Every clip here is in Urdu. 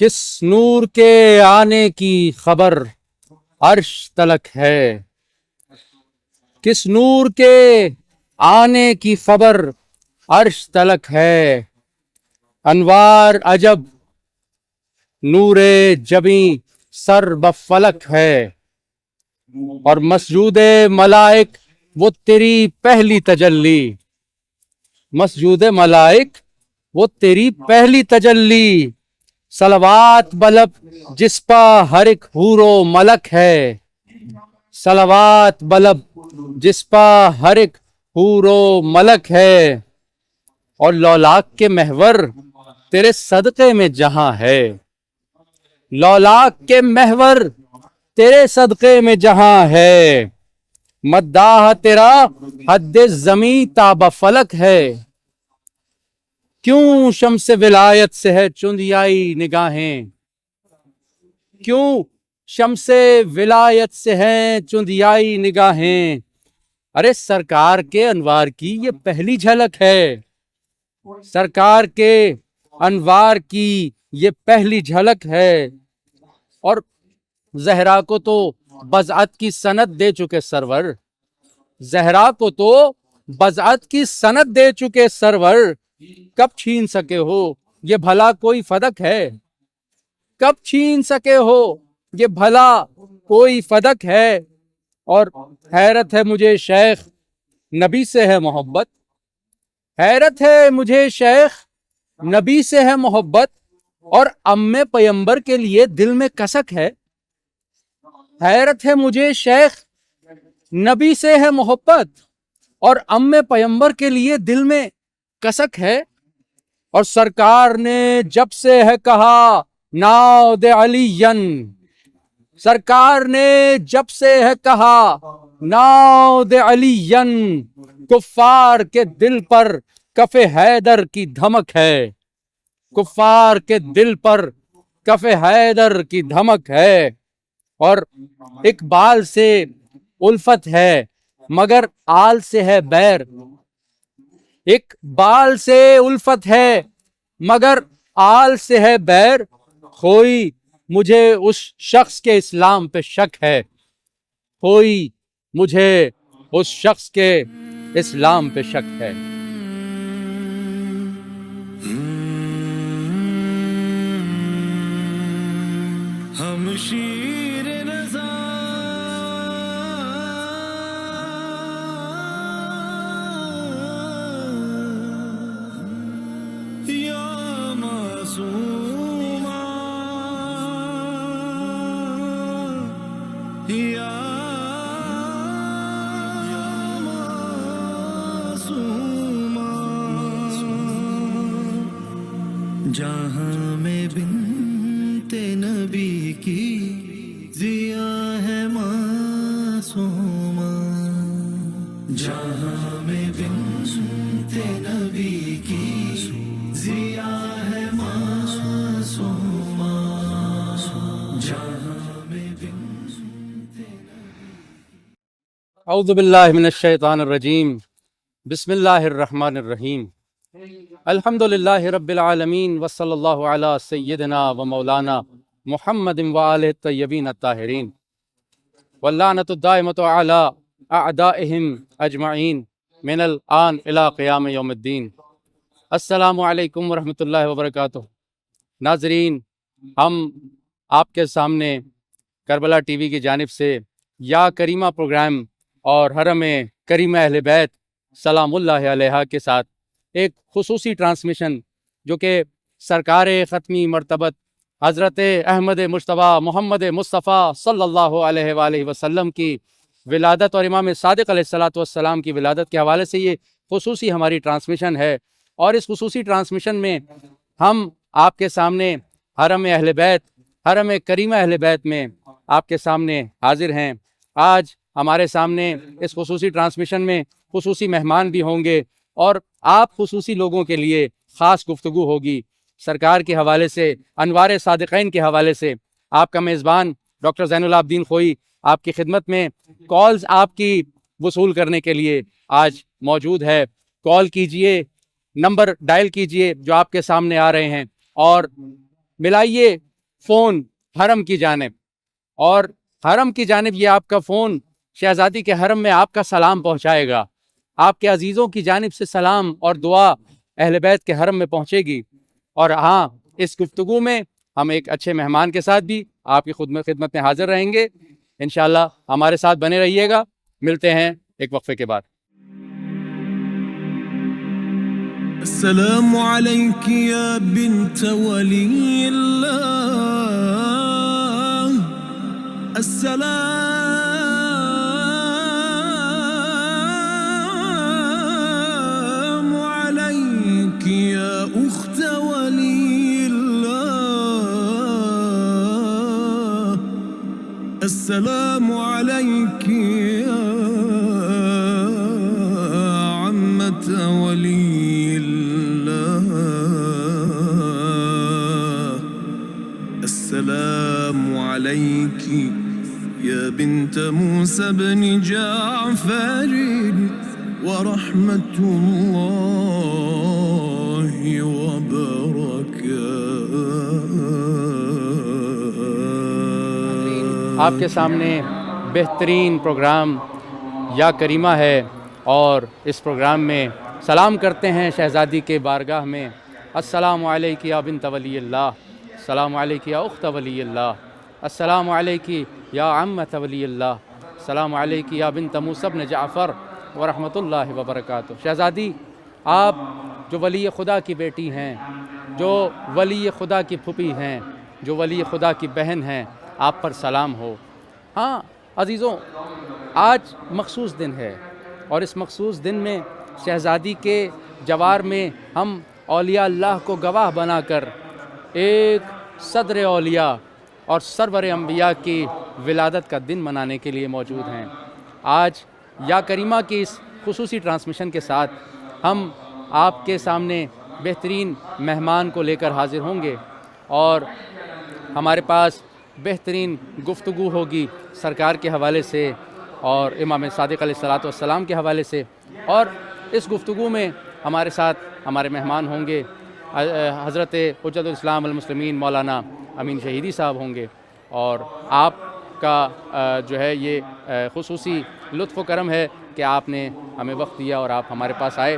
کس نور کے آنے کی خبر عرش تلک ہے، کس نور کے آنے کی خبر عرش تلک ہے، انوار عجب نور جبیں سر بفلک ہے، اور مسجود ملائک وہ تیری پہلی تجلی، مسجود ملائک وہ تیری پہلی تجلی، صلوات بلب جس پا ہر ایک حور و ملک ہے، صلوات بلب جس پا ہر ایک حور و ملک ہے، اور لولاک کے محور تیرے صدقے میں جہاں ہے، لولاک کے محور تیرے صدقے میں جہاں ہے، مداح تیرا حد زمیں تاب فلک ہے، کیوں شمس ولایت سے ہے چندیائی نگاہیں، کیوں شمس ولایت سے ہیں چندیائی نگاہیں، ارے سرکار کے انوار کی یہ پہلی جھلک ہے، سرکار کے انوار کی یہ پہلی جھلک ہے، اور زہرا کو تو بضعت کی سند دے چکے سرور، زہرا کو تو بضعت کی سند دے چکے سرور، کب چھین سکے ہو یہ بھلا کوئی فدق ہے، کب چھین سکے ہو یہ بھلا کوئی فدق ہے، اور حیرت ہے مجھے شیخ نبی سے ہے محبت، حیرت ہے مجھے شیخ نبی سے ہے محبت، اور ام پیمبر کے لیے دل میں کسک ہے، حیرت ہے مجھے شیخ نبی سے ہے محبت، اور ام پیمبر کے لیے دل میں کسک ہے، اور سرکار نے جب سے ہے کہا ناد علین، سرکار نے جب سے ہے کہا ناد علین، کفار کے دل پر کف حیدر کی دھمک ہے، کفار کے دل پر کف حیدر کی دھمک ہے، اور اقبال سے الفت ہے مگر آل سے ہے بیر، اقبال سے الفت ہے مگر آل سے ہے بیر، کوئی مجھے اس شخص کے اسلام پہ شک ہے، کوئی مجھے اس شخص کے اسلام پہ شک ہے۔ ہم شیر رضا یا معصوما یا معصوما، جہاں میں بنت نبی کی ضیا ہے معصوما، جہاں میں بنت نبی کی ضیا ہے معصوما، جہاں میں بنت اعوذ باللہ من الشیطان الرجیم، بسم اللہ الرحمن الرحیم، الحمد للہ رب العالمین، وصلی اللہ علی سیدنا و مولانا محمد وآلہ الطیبین الطاہرین، واللعنۃ الدائمۃ علی اعدائہم اجمعین من الآن الی قیام یوم الدین۔ السلام علیکم ورحمۃ اللہ وبرکاتہ۔ ناظرین، ہم آپ کے سامنے کربلا ٹی وی کی جانب سے یا کریمہ پروگرام اور حرم کریمہ اہل بیت سلام اللہ علیہا کے ساتھ ایک خصوصی ٹرانسمیشن جو کہ سرکار ختمی مرتبت حضرت احمد مجتبیٰ محمد مصطفیٰ صلی اللہ علیہ وآلہ وسلم کی ولادت اور امام صادق علیہ الصلاۃ والسلام کی ولادت کے حوالے سے یہ خصوصی ہماری ٹرانسمیشن ہے، اور اس خصوصی ٹرانسمیشن میں ہم آپ کے سامنے حرم اہل بیت، حرم کریمہ اہل بیت میں آپ کے سامنے حاضر ہیں۔ آج ہمارے سامنے اس خصوصی ٹرانسمیشن میں خصوصی مہمان بھی ہوں گے، اور آپ خصوصی لوگوں کے لیے خاص گفتگو ہوگی سرکار کے حوالے سے، انوار صادقین کے حوالے سے۔ آپ کا میزبان ڈاکٹر زین العابدین خوئی آپ کی خدمت میں کالز آپ کی وصول کرنے کے لیے آج موجود ہے۔ کال کیجئے، نمبر ڈائل کیجئے جو آپ کے سامنے آ رہے ہیں، اور ملائیے فون حرم کی جانب، اور حرم کی جانب یہ آپ کا فون شہزادی کے حرم میں آپ کا سلام پہنچائے گا، آپ کے عزیزوں کی جانب سے سلام اور دعا اہل بیت کے حرم میں پہنچے گی۔ اور ہاں، اس گفتگو میں ہم ایک اچھے مہمان کے ساتھ بھی آپ کی خدمت میں حاضر رہیں گے۔ انشاءاللہ ہمارے ساتھ بنے رہیے گا۔ ملتے ہیں ایک وقفے کے بعد۔ السلام عليك يا بنت ولي الله، السلام عليك يا أخت ولي الله، السلام عليك يا عمة ولي الله، السلام عليك يا بنت موسى بن جعفر ورحمة الله وبركاته۔ آپ کے سامنے بہترین پروگرام یا کریمہ ہے، اور اس پروگرام میں سلام کرتے ہیں شہزادی کے بارگاہ میں۔ السلام علیک یا بنت ولی اللہ، السلام علیک یا اخت ولی اللہ، السلام علیک یا عمت ولی اللہ، السلام علیک یا بنت موسیٰ بن جعفر ورحمۃ اللہ وبرکاتہ۔ شہزادی، آپ جو ولی خدا کی بیٹی ہیں، جو ولی خدا کی پھوپھی ہیں، جو ولی خدا کی بہن ہیں، آپ پر سلام ہو۔ ہاں عزیزوں، آج مخصوص دن ہے، اور اس مخصوص دن میں شہزادی کے جوار میں ہم اولیاء اللہ کو گواہ بنا کر ایک صدر اولیاء اور سرور انبیاء کی ولادت کا دن منانے کے لیے موجود ہیں۔ آج یا کریمہ کی اس خصوصی ٹرانسمیشن کے ساتھ ہم آپ کے سامنے بہترین مہمان کو لے کر حاضر ہوں گے، اور ہمارے پاس بہترین گفتگو ہوگی سرکار کے حوالے سے اور امام صادق علیہ السلام کے حوالے سے۔ اور اس گفتگو میں ہمارے ساتھ ہمارے مہمان ہوں گے حضرت حجت الاسلام المسلمین مولانا امین شہیدی صاحب ہوں گے، اور آپ کا جو ہے یہ خصوصی لطف و کرم ہے کہ آپ نے ہمیں وقت دیا اور آپ ہمارے پاس آئے،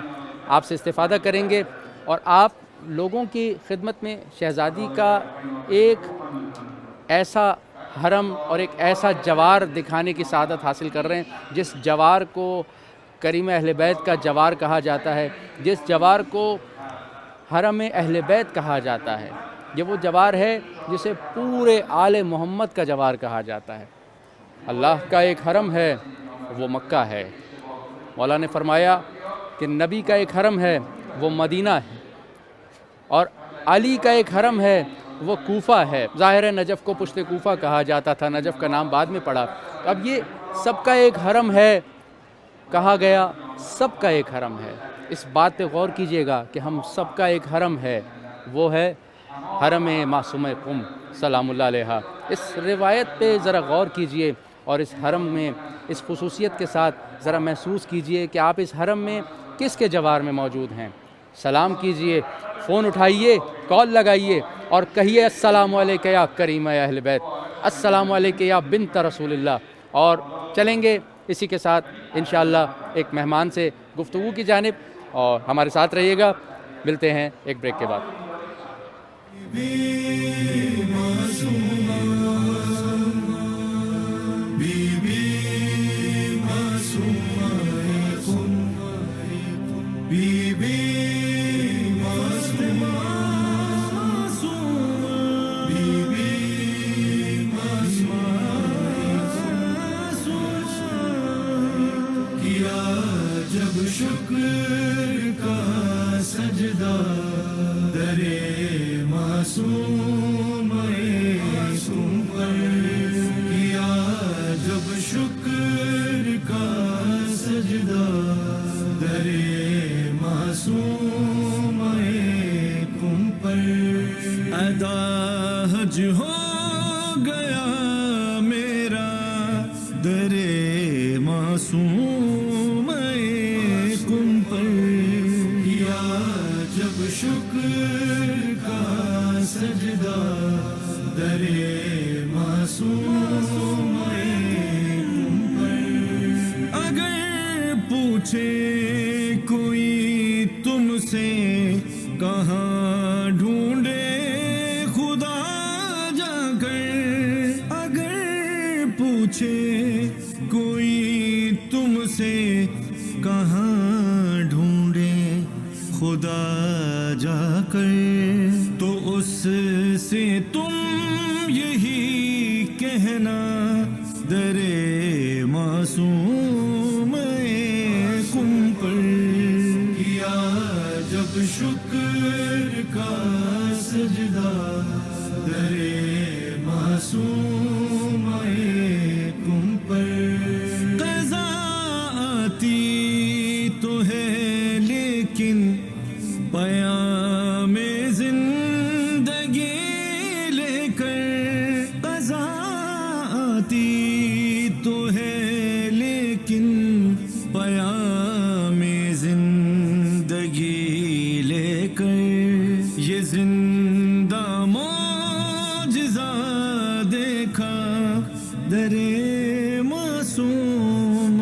آپ سے استفادہ کریں گے، اور آپ لوگوں کی خدمت میں شہزادی کا ایک ایسا حرم اور ایک ایسا جوار دکھانے کی سعادت حاصل کر رہے ہیں جس جوار کو کریم اہل بیت کا جوار کہا جاتا ہے، جس جوار کو حرم اہل بیت کہا جاتا ہے۔ یہ وہ جوار ہے جسے پورے آل محمد کا جوار کہا جاتا ہے۔ اللہ کا ایک حرم ہے، وہ مکہ ہے۔ مولا نے فرمایا کہ نبی کا ایک حرم ہے، وہ مدینہ ہے، اور علی کا ایک حرم ہے، وہ کوفہ ہے۔ ظاہر نجف کو پشت کوفہ کہا جاتا تھا، نجف کا نام بعد میں پڑا۔ اب یہ سب کا ایک حرم ہے کہا گیا، سب کا ایک حرم ہے۔ اس بات پہ غور کیجئے گا کہ ہم سب کا ایک حرم ہے، وہ ہے حرم معصومہ قم سلام اللہ علیہ۔ اس روایت پہ ذرا غور کیجئے، اور اس حرم میں اس خصوصیت کے ساتھ ذرا محسوس کیجئے کہ آپ اس حرم میں کس کے جوار میں موجود ہیں۔ سلام کیجئے، فون اٹھائیے، کال لگائیے اور کہیے السلام علیک یا کریمہ یا اہل بیت، السلام علیک یا بنت رسول اللہ۔ اور چلیں گے اسی کے ساتھ انشاءاللہ ایک مہمان سے گفتگو کی جانب، اور ہمارے ساتھ رہیے گا۔ ملتے ہیں ایک بریک کے بعد۔ جب شکر کا سجدہ درے معصوم پر کیا، جب شکر کا سجدہ درے معصوم پر ادا حج ہو گیا میرا درے معصوم پر کیا، جب شکر کا سجدہ در معصوم پر. اگر پوچھے کوئی تم سے کہاں ڈھونڈے خدا جا کر. اگر پوچھے کوئی تم سے کہاں ڈھونڈے خدا جا کر, تو اس سے تم یہی کہنا در معصوم کم پر. کیا جب شکر کا سجدہ در معصوم کم پر. قضا آتی تو ہے لیکن پیام زندگی لے کر. قضا آتی تو ہے لیکن پیام زندگی لے کر. یہ زندہ معجزہ دیکھا در معصوم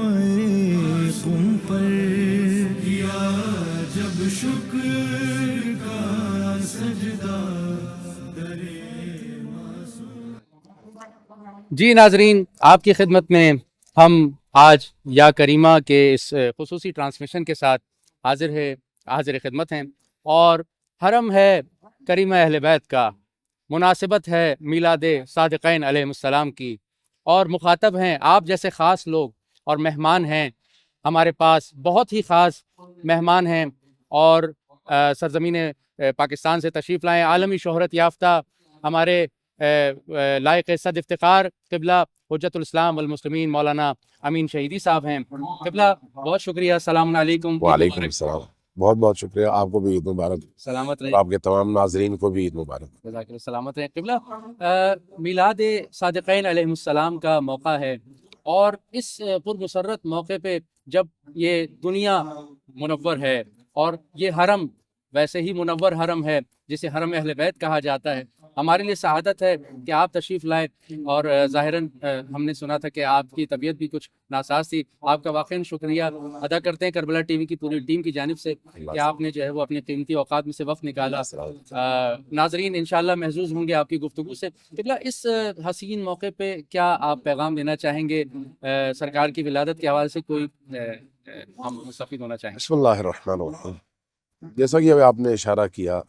کم پر. کیا جب شکر کا سجدہ در معصوم. جی ناظرین، آپ کی خدمت میں ہم آج یا کریمہ کے اس خصوصی ٹرانسمیشن کے ساتھ حاضر خدمت ہیں، اور حرم ہے کریمہ اہل بیت کا، مناسبت ہے میلاد صادقین علیہ السلام کی، اور مخاطب ہیں آپ جیسے خاص لوگ، اور مہمان ہیں ہمارے پاس، بہت ہی خاص مہمان ہیں، اور سرزمین پاکستان سے تشریف لائے عالمی شہرت یافتہ ہمارے لائق صد افتخار قبلہ حجت الاسلام والمسلمین مولانا امین شہیدی صاحب ہیں. قبلہ بہت شکریہ، السلام علیکم. وعلیکم السلام، بہت بہت شکریہ. آپ کو بھی عید مبارک. سلامت رہے. آپ کے تمام ناظرین کو بھی عید مبارک. جزاک اللہ، سلامت رہیں. قبلہ میلاد صادقین علیہ السلام کا موقع ہے، اور اس پرمسرت موقع پہ جب یہ دنیا منور ہے، اور یہ حرم ویسے ہی منور حرم ہے جسے حرم اہل بیت کہا جاتا ہے، ہمارے لیے سعادت ہے کہ آپ تشریف لائے. اور ظاہراً ہم نے سنا تھا کہ آپ کی طبیعت بھی کچھ ناساز تھی. آپ کا واقعاً شکریہ ادا کرتے ہیں کربلا ٹی وی کی پوری ٹیم کی جانب سے کہ آپ نے جو ہے وہ اپنے قیمتی اوقات میں سے وقت نکالا. ناظرین انشاءاللہ محظوظ ہوں گے آپ کی گفتگو سے. قبلہ اس حسین موقع پہ کیا آپ پیغام دینا چاہیں گے؟ سرکار کی ولادت کے حوالے سے کوئی ہم مستفید ہونا چاہیں گے؟ بسم اللہ الرحمن الرحیم. جیسا کہ ابھی آپ نے اشارہ کیا،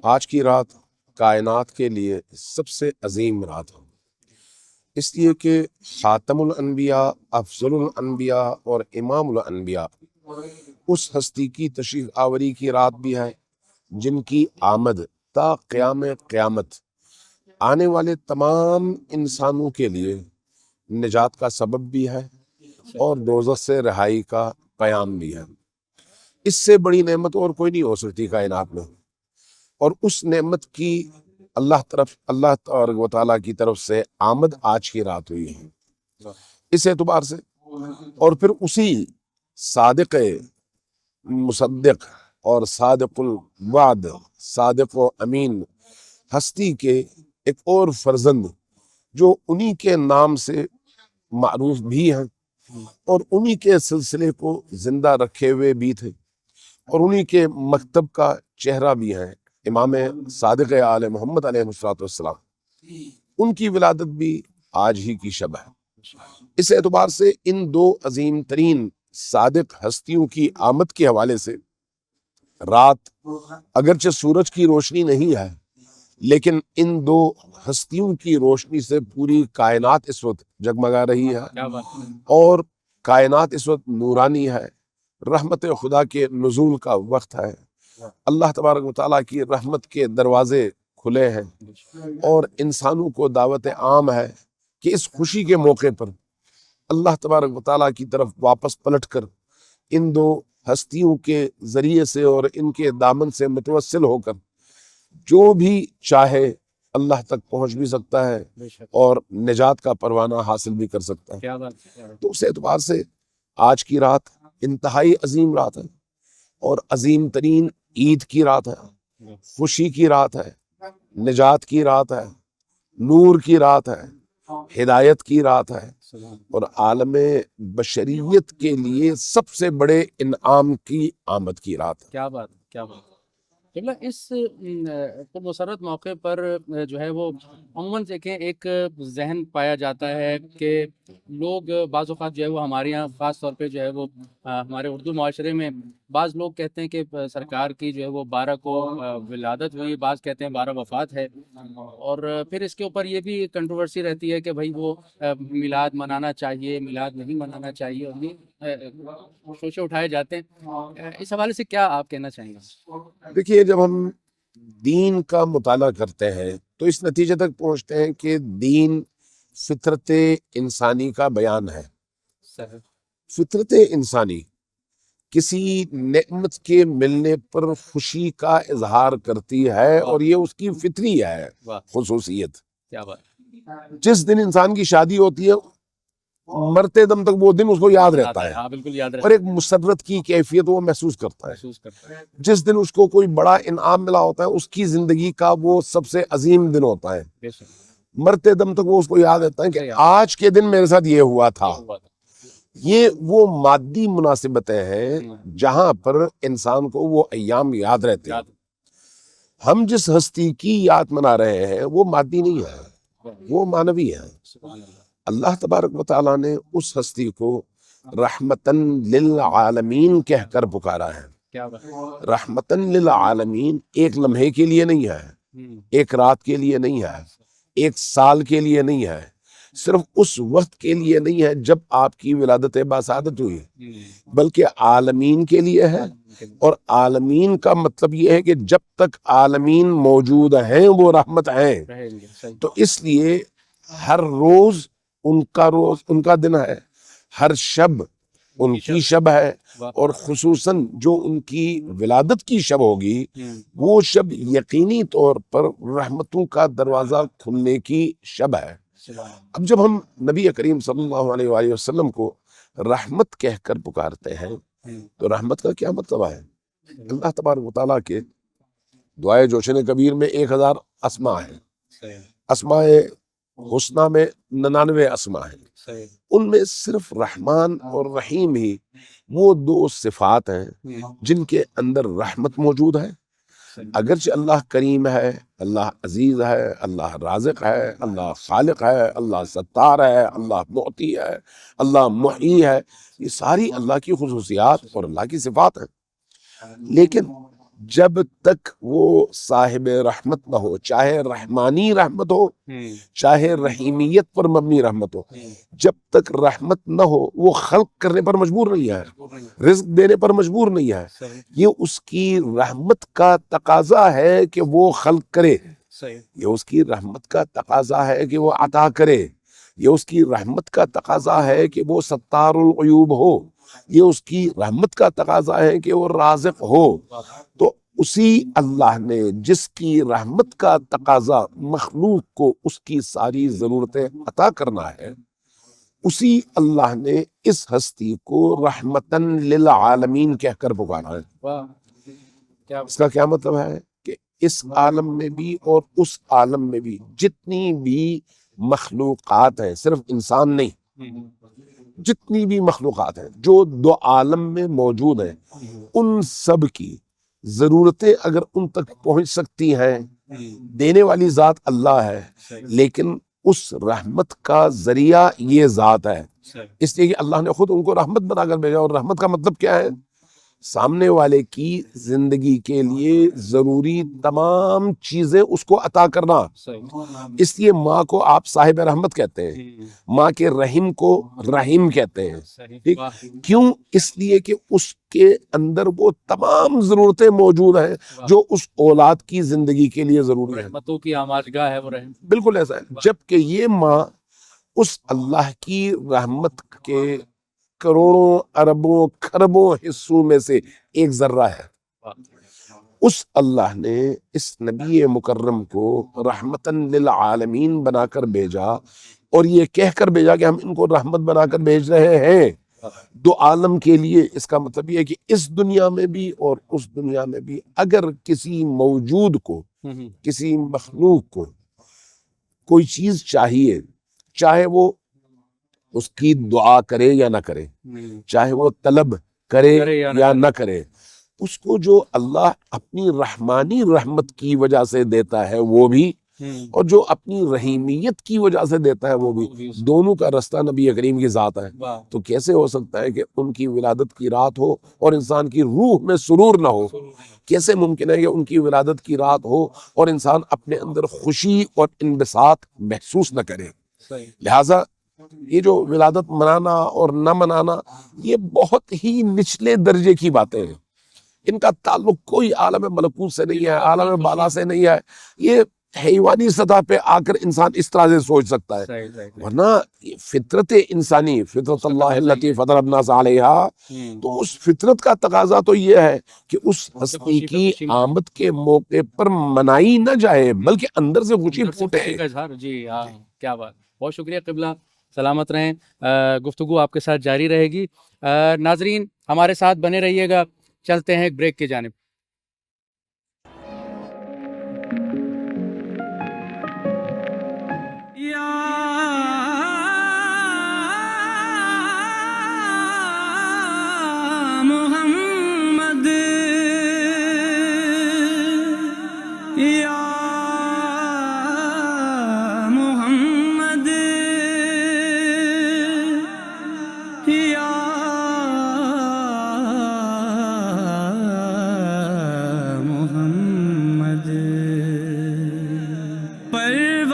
آج کی رات کائنات کے لیے سب سے عظیم رات ہے، اس لیے کہ خاتم الانبیاء، افضل الانبیاء اور امام الانبیاء اس ہستی کی تشریف آوری کی رات بھی ہے جن کی آمد تا قیام قیامت آنے والے تمام انسانوں کے لیے نجات کا سبب بھی ہے اور دوزخ سے رہائی کا پیام بھی ہے. اس سے بڑی نعمت اور کوئی نہیں ہو سکتی کائنات میں، اور اس نعمت کی اللہ تبارک و تعالیٰ کی طرف سے آمد آج کی رات ہوئی ہے. اس اعتبار سے اور پھر اسی صادق مصدق اور صادق الوعد، صادق و امین ہستی کے ایک اور فرزند جو انہی کے نام سے معروف بھی ہیں اور انہی کے سلسلے کو زندہ رکھے ہوئے بھی تھے اور انہی کے مکتب کا چہرہ بھی ہیں، امام صادق آل محمد علیہ السلام. ان کی ولادت بھی آج ہی کی شب ہے. اس اعتبار سے ان دو عظیم ترین صادق ہستیوں کی آمد کے حوالے سے رات اگرچہ سورج کی روشنی نہیں ہے، لیکن ان دو ہستیوں کی روشنی سے پوری کائنات اس وقت جگمگا رہی ہے اور کائنات اس وقت نورانی ہے. رحمت خدا کے نزول کا وقت ہے، اللہ تبارک و تعالیٰ کی رحمت کے دروازے کھلے ہیں اور انسانوں کو دعوت عام ہے کہ اس خوشی کے موقع پر اللہ تبارک و تعالیٰ کی طرف واپس پلٹ کر ان دو ہستیوں کے ذریعے سے اور ان کے دامن سے متوسل ہو کر جو بھی چاہے اللہ تک پہنچ بھی سکتا ہے اور نجات کا پروانہ حاصل بھی کر سکتا ہے. تو اس اعتبار سے آج کی رات انتہائی عظیم رات ہے اور عظیم ترین عید کی رات ہے، خوشی کی رات ہے، نجات کی رات ہے، نور کی رات ہے، ہدایت کی رات ہے، اور عالم بشریت کے لیے سب سے بڑے انعام کی آمد کی رات ہے۔ کیا بات ہے، کیا بات ہے۔ قبلہ اس مسرت موقع پر جو ہے وہ عموماً دیکھیں ایک ذہن پایا جاتا ہے کہ لوگ بعض اوقات جو ہے وہ ہمارے یہاں خاص طور پہ جو ہے وہ ہمارے اردو معاشرے میں بعض لوگ کہتے ہیں کہ سرکار کی جو ہے وہ 12 کو ولادت ہوئی، بعض کہتے ہیں 12 وفات ہے، اور پھر اس کے اوپر یہ بھی کنٹروورسی رہتی ہے کہ بھائی وہ میلاد منانا چاہیے، میلاد نہیں منانا چاہیے، اور یہ شوشے اٹھائے جاتے ہیں۔ اس حوالے سے کیا آپ کہنا چاہیں گے؟ دیکھیے، جب ہم دین کا مطالعہ کرتے ہیں تو اس نتیجے تک پہنچتے ہیں کہ دین فطرت انسانی کا بیان ہے۔ فطرت انسانی کسی نعمت کے ملنے پر خوشی کا اظہار کرتی ہے، اور یہ اس کی فطری ہے خصوصیت۔ کیا بات، جس دن انسان کی شادی ہوتی ہے، مرتے دم تک وہ دن اس کو یاد رہتا ہے، ہاں بالکل یاد اور ایک مسرت کی کیفیت وہ محسوس کرتا ہے۔ جس دن اس کو کوئی بڑا انعام ملا ہوتا ہے، اس کی زندگی کا وہ سب سے عظیم دن ہوتا ہے، مرتے دم تک وہ اس کو یاد رہتا ہے کہ آج کے دن میرے ساتھ یہ ہوا تھا۔ یہ وہ مادی مناسبتیں ہیں جہاں پر انسان کو وہ ایام یاد رہتے ہیں۔ ہم جس ہستی کی یاد منا رہے ہیں وہ مادی نہیں ہے، وہ مانوی ہے۔ اللہ تبارک و تعالیٰ نے اس ہستی کو رحمتن للعالمین کہہ کر پکارا ہے۔ رحمتن للعالمین ایک لمحے کے لیے نہیں ہے، ایک رات کے لیے نہیں ہے، ایک سال کے لیے نہیں ہے، صرف اس وقت کے لیے نہیں ہے جب آپ کی ولادت باسعادت ہوئی، بلکہ عالمین کے لیے ہے۔ اور عالمین کا مطلب یہ ہے کہ جب تک عالمین موجود ہیں وہ رحمت ہیں۔ تو اس لیے ہر روز ان کا دن ہے، ہر شب ان کی شب ہے، اور خصوصاً جو ان کی ولادت کی شب ہوگی وہ شب یقینی طور پر رحمتوں کا دروازہ کھلنے کی شب ہے۔ اب جب ہم نبی کریم صلی اللہ علیہ وآلہ وسلم کو رحمت کہہ کر پکارتے ہیں تو رحمت کا کیا مطلب ہے؟ اللہ تبارک و تعالیٰ کے دعائے جوشن کبیر میں 1000 اسماء ہیں، اسماء حسنہ میں 99 اسماء ہیں، ان میں صرف رحمان اور رحیم ہی وہ 2 صفات ہیں جن کے اندر رحمت موجود ہے۔ اگرچہ اللہ کریم ہے، اللہ عزیز ہے، اللہ رازق ہے، اللہ خالق ہے، اللہ ستار ہے، اللہ معطی ہے، اللہ محیی ہے، یہ ساری اللہ کی خصوصیات اور اللہ کی صفات ہیں، لیکن جب تک وہ صاحب رحمت نہ ہو، چاہے رحمانی رحمت ہو چاہے رحیمیت پر مبنی رحمت ہو، جب تک رحمت نہ ہو وہ خلق کرنے پر مجبور نہیں ہے، رزق دینے پر مجبور نہیں ہے۔ یہ اس کی رحمت کا تقاضا ہے کہ وہ خلق کرے، یہ اس کی رحمت کا تقاضا ہے کہ وہ عطا کرے، یہ اس کی رحمت کا تقاضا ہے کہ وہ ستار العیوب ہو، یہ اس کی رحمت کا تقاضا ہے کہ وہ رازق ہو۔ تو اسی اللہ نے جس کی رحمت کا تقاضا مخلوق کو اس کی ساری ضرورتیں عطا کرنا ہے، اسی اللہ نے اس ہستی کو رحمتن للعالمین کہہ کر پکارا ہے۔ اس کا کیا مطلب ہے کہ اس عالم میں بھی اور اس عالم میں بھی جتنی بھی مخلوقات ہیں، صرف انسان نہیں، جتنی بھی مخلوقات ہیں جو 2 عالم میں موجود ہیں، ان سب کی ضرورتیں اگر ان تک پہنچ سکتی ہیں، دینے والی ذات اللہ ہے، لیکن اس رحمت کا ذریعہ یہ ذات ہے، اس لیے کہ اللہ نے خود ان کو رحمت بنا کر بھیجا۔ اور رحمت کا مطلب کیا ہے؟ سامنے والے کی زندگی کے لیے ضروری تمام چیزیں اس کو عطا کرنا۔ اس لیے ماں کو آپ صاحب رحمت کہتے ہیں، ماں کے رحم کو رحیم کہتے ہیں۔ کیوں؟ اس لیے کہ اس کے اندر وہ تمام ضرورتیں موجود ہیں جو اس اولاد کی زندگی کے لیے ضروری ہیں۔ رحمتوں کی آماجگاہ ہے وہ رحم، بالکل ایسا ہے۔ جبکہ یہ ماں اس اللہ کی رحمت کے کروڑوں اربوں کھربوں حصوں میں سے ایک ذرہ ہے۔ اس اللہ نے اس نبی مکرم کو رحمتن للعالمین بنا کر بھیجا، اور یہ کہہ کر بھیجا کہ ہم ان کو رحمت بنا کر بھیج رہے ہیں 2 عالم کے لیے۔ اس کا مطلب یہ ہے کہ اس دنیا میں بھی اور اس دنیا میں بھی اگر کسی موجود کو کسی مخلوق کو کوئی چیز چاہیے، چاہے وہ اس کی دعا کرے یا نہ کرے، چاہے وہ طلب کرے یا نہ کرے، اس کو جو اللہ اپنی رحمانی رحمت کی وجہ سے دیتا ہے وہ بھی، اور جو اپنی رحیمیت کی وجہ سے دیتا ہے وہ بھی، دونوں کا رستہ نبی کریم کی ذات ہے۔ تو کیسے ہو سکتا ہے کہ ان کی ولادت کی رات ہو اور انسان کی روح میں سرور نہ ہو؟ کیسے ممکن ہے کہ ان کی ولادت کی رات ہو اور انسان اپنے اندر خوشی اور انبساط محسوس نہ کرے؟ لہٰذا یہ جو ولادت منانا اور نہ منانا یہ بہت ہی نچلے درجے کی باتیں ہیں، ان کا تعلق کوئی عالم ملکوت سے نہیں ہے، عالم بالا سے نہیں ہے۔ یہ حیوانی سطح پہ آ کر انسان اس طرح سے سوچ سکتا ہے، ورنہ فطرت انسانی، فطرت اللہ التی فطر الناس علیہا، تو اس فطرت کا تقاضا تو یہ ہے کہ اس ہستی کی آمد کے موقع پر منائی نہ جائے بلکہ اندر سے خوشی پھوٹے۔ جی ہاں، کیا بات، بہت شکریہ قبلہ، سلامت رہیں۔ گفتگو آپ کے ساتھ جاری رہے گی۔ ناظرین ہمارے ساتھ بنے رہیے گا، چلتے ہیں ایک بریک کی جانب۔ محمد یا محمد یا محمد، پرواز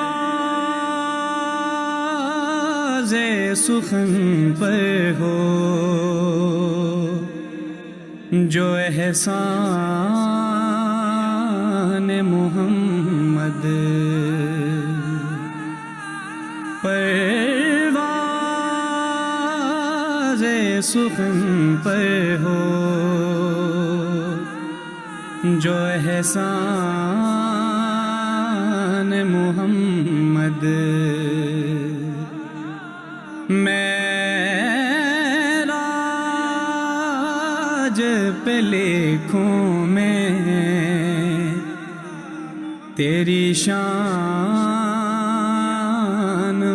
سخن پر ہو جو احسان محمد، پرواز سخن پر ہو جو احسان محمد، معراج پہ لکھوں میں تیری شان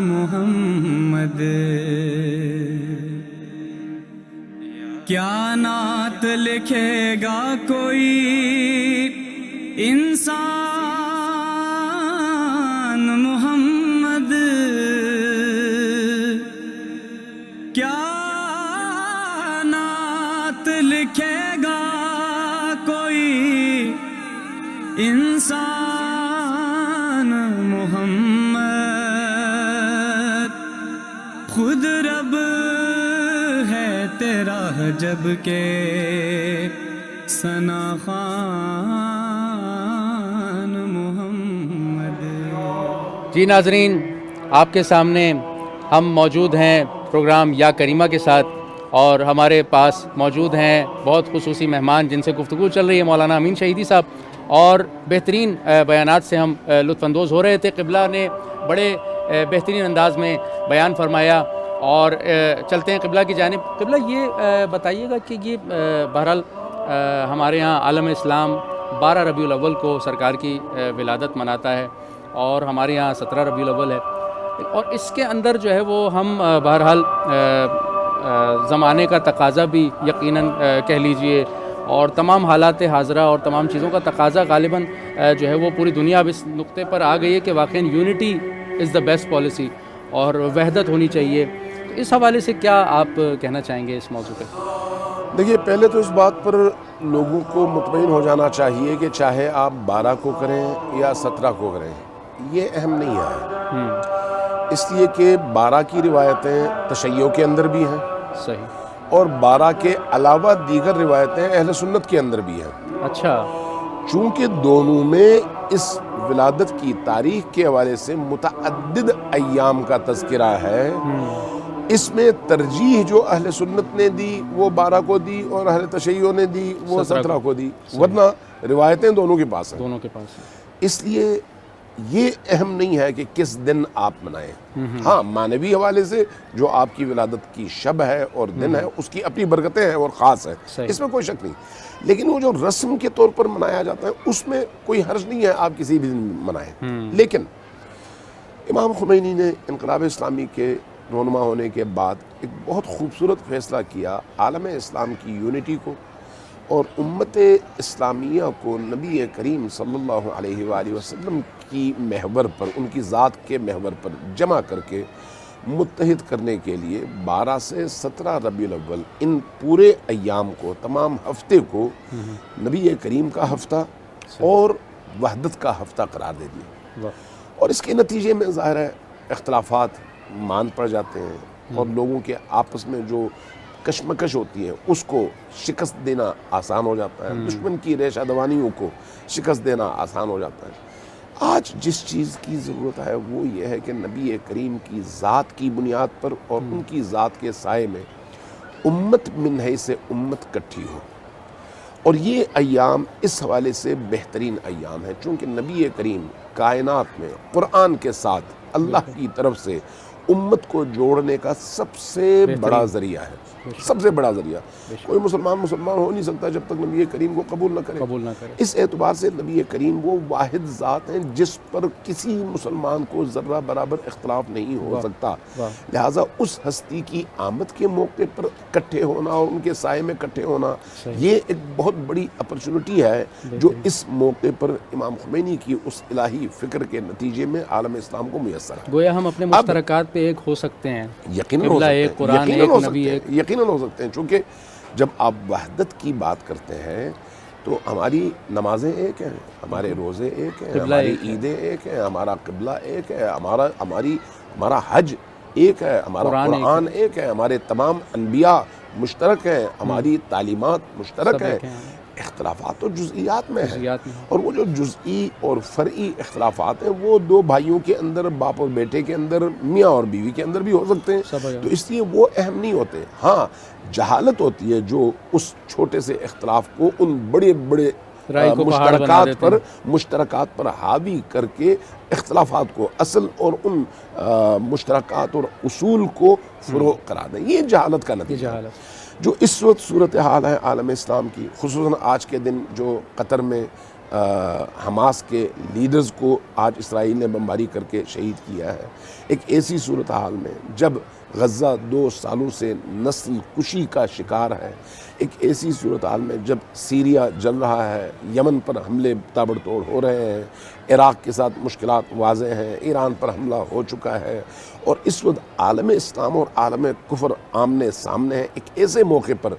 محمد، کیا نعت لکھے گا کوئی انسان محمد، کیا نعت لکھے گا کوئی انسان محمد، خود رب ہے تیرا جب کہ ثنا خوان محمد۔ جی ناظرین، آپ کے سامنے ہم موجود ہیں پروگرام یا کریمہ کے ساتھ، اور ہمارے پاس موجود ہیں بہت خصوصی مہمان جن سے گفتگو چل رہی ہے، مولانا امین شہیدی صاحب، اور بہترین بیانات سے ہم لطف اندوز ہو رہے تھے۔ قبلہ نے بڑے بہترین انداز میں بیان فرمایا، اور چلتے ہیں قبلہ کی جانب۔ قبلہ یہ بتائیے گا کہ یہ بہرحال ہمارے ہاں عالم اسلام 12 ربیع الاول کو سرکار کی ولادت مناتا ہے، اور ہمارے یہاں 17 ربیع الاول ہے، اور اس کے اندر جو ہے وہ ہم بہرحال زمانے کا تقاضا بھی یقیناً کہہ لیجئے، اور تمام حالات حاضرہ اور تمام چیزوں کا تقاضا غالباً جو ہے وہ پوری دنیا اب اس نقطے پر آ گئی ہے کہ واقعاً unity is the best policy, اور وحدت ہونی چاہیے۔ تو اس حوالے سے کیا آپ کہنا چاہیں گے اس موضوع پہ؟ دیکھیے، پہلے تو اس بات پر لوگوں کو مطمئن ہو جانا چاہیے کہ چاہے آپ 12 کو کریں یا 17 کو کریں، یہ اہم نہیں ہے، اس لیے کہ 12 کی روایتیں تشیع کے اندر بھی ہیں، صحیح، اور 12 کے علاوہ دیگر روایتیں اہل سنت کے اندر بھی ہیں۔ اچھا، چونکہ دونوں میں اس ولادت کی تاریخ کے حوالے سے متعدد ایام کا تذکرہ ہے، اس میں ترجیح جو اہل سنت نے دی وہ 12 کو دی، اور اہل تشیع نے دی وہ 17 کو دی، ورنہ روایتیں دونوں کے پاس ہیں۔ دونوں کے پاس ہے۔ اس لیے یہ اہم نہیں ہے کہ کس دن آپ منائیں. ہاں معنوی حوالے سے جو آپ کی ولادت کی شب ہے اور دن ہے اس کی اپنی برکتیں ہیں اور خاص ہیں, اس میں کوئی شک نہیں, لیکن وہ جو رسم کے طور پر منایا جاتا ہے اس میں کوئی حرج نہیں ہے آپ کسی بھی دن منائیں. لیکن امام خمینی نے انقلاب اسلامی کے رونما ہونے کے بعد ایک بہت خوبصورت فیصلہ کیا عالم اسلام کی یونٹی کو اور امت اسلامیہ کو نبی کریم صلی اللہ علیہ وآلہ وسلم کی محور پر, ان کی ذات کے محور پر جمع کر کے متحد کرنے کے لیے 12 سے 17 ربیع الاول ان پورے ایام کو, تمام ہفتے کو نبی کریم کا ہفتہ اور وحدت کا ہفتہ قرار دے دیا. اور اس کے نتیجے میں ظاہر ہے اختلافات مان پڑ جاتے ہیں اور لوگوں کے آپس میں جو کشمکش ہوتی ہے اس کو شکست دینا آسان ہو جاتا ہے, دشمن کی ریشہ دوانیوں کو شکست دینا آسان ہو جاتا ہے. آج جس چیز کی ضرورت ہے وہ یہ ہے کہ نبی کریم کی ذات کی بنیاد پر اور ان کی ذات کے سائے میں امت من حیث امت کٹھی ہو, اور یہ ایام اس حوالے سے بہترین ایام ہیں چونکہ نبی کریم کائنات میں قرآن کے ساتھ اللہ کی طرف سے امت کو جوڑنے کا سب سے بڑا ذریعہ ہے, سب سے بڑا ذریعہ. کوئی مسلمان ہو نہیں سکتا جب تک نبی کریم کو قبول نہ کرے. اس اعتبار سے نبی کریم وہ واحد ذات ہیں جس پر کسی مسلمان کو ذرہ برابر اختلاف نہیں ہو سکتا. لہٰذا اس ہستی کی آمد کے موقع پر اکٹھے ہونا اور ان کے سائے میں اکٹھے ہونا یہ ایک بہت بڑی اپرچونٹی ہے جو اس موقع پر امام خمینی کی اس الہی فکر کے نتیجے میں عالم اسلام کو میسر ہے. گویا ہم اپنے مشترکات پہ ایک ہو سکتے ہیں, یقیناً ہو سکتے ہیں, چونکہ جب آپ وحدت کی بات کرتے ہیں تو ہماری نمازیں ایک ہیں, ہمارے روزے ایک ہیں, ہماری عیدیں ایک ہیں, ہمارا قبلہ ایک ہے, ہمارا حج ایک ہے, ہمارا قرآن ایک ہے, ہمارے تمام انبیاء مشترک ہیں, ہماری تعلیمات مشترک ہیں. اختلافات تو جزئیات میں ہیں, اور وہ جو جزئی اور فرعی اختلافات ہیں وہ دو بھائیوں کے اندر, باپ اور بیٹے کے اندر, میاں اور بیوی کے اندر بھی ہو سکتے ہیں, تو اس لیے وہ اہم نہیں ہوتے. ہاں جہالت ہوتی ہے جو اس چھوٹے سے اختلاف کو ان بڑے بڑے مشترکات پر حاوی کر کے اختلافات کو اصل اور ان مشترکات اور اصول کو فروغ قرار دیں. یہ جہالت کا نتیجہ ہے. جو اس وقت صورتحال ہے عالم اسلام کی, خصوصاً آج کے دن جو قطر میں حماس کے لیڈرز کو آج اسرائیل نے بمباری کر کے شہید کیا ہے, ایک ایسی صورتحال میں جب غزہ 2 سالوں سے نسل کشی کا شکار ہے, ایک ایسی صورتحال میں جب سیریا جل رہا ہے, یمن پر حملے تابڑ توڑ ہو رہے ہیں, عراق کے ساتھ مشکلات واضح ہیں, ایران پر حملہ ہو چکا ہے, اور اس وقت عالم اسلام اور عالم کفر آمنے سامنے ہیں, ایک ایسے موقع پر